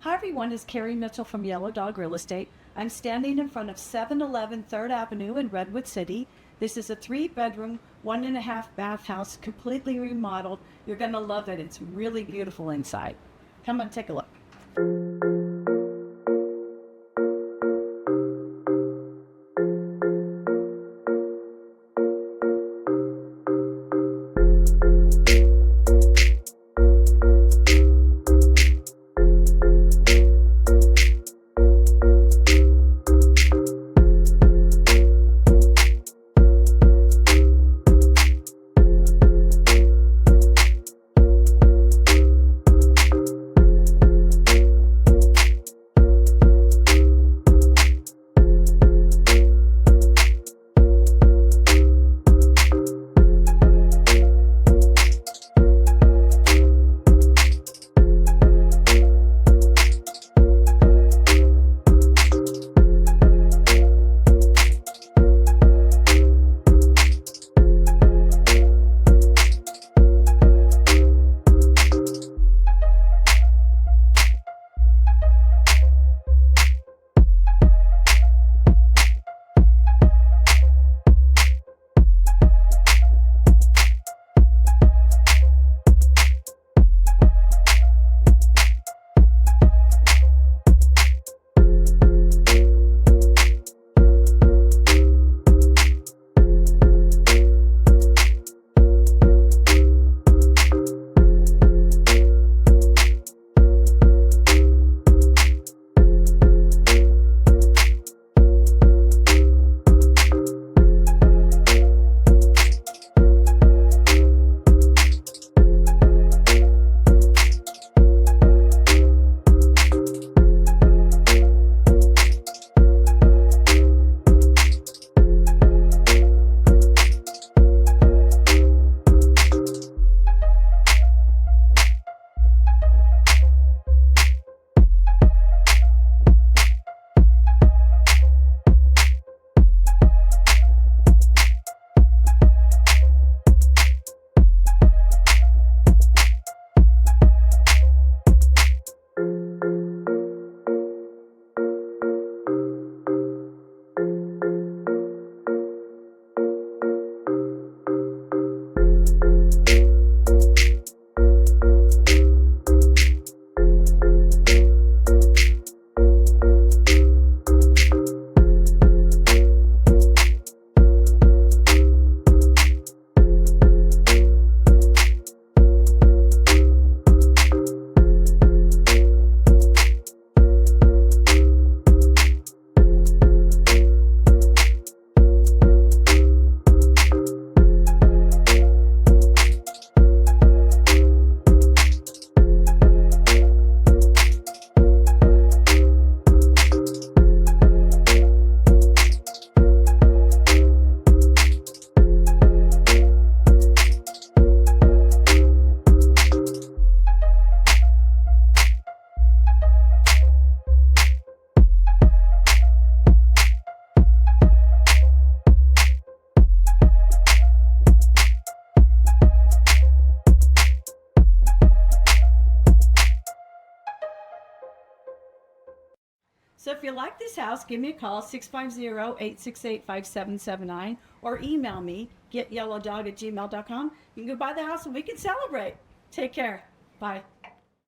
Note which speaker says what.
Speaker 1: Hi everyone, it's Carrie Mitchell from Yellow Dog Real Estate. I'm standing in front of 711 3rd Avenue in Redwood City. This is a 3-bedroom, 1.5-bath house, completely remodeled. You're going to love it. It's really beautiful inside. Come on, take a look. So if you like this house, give me a call, 650-868-5779, or email me, getyellowdog@gmail.com. You can go buy the house and we can celebrate. Take care. Bye.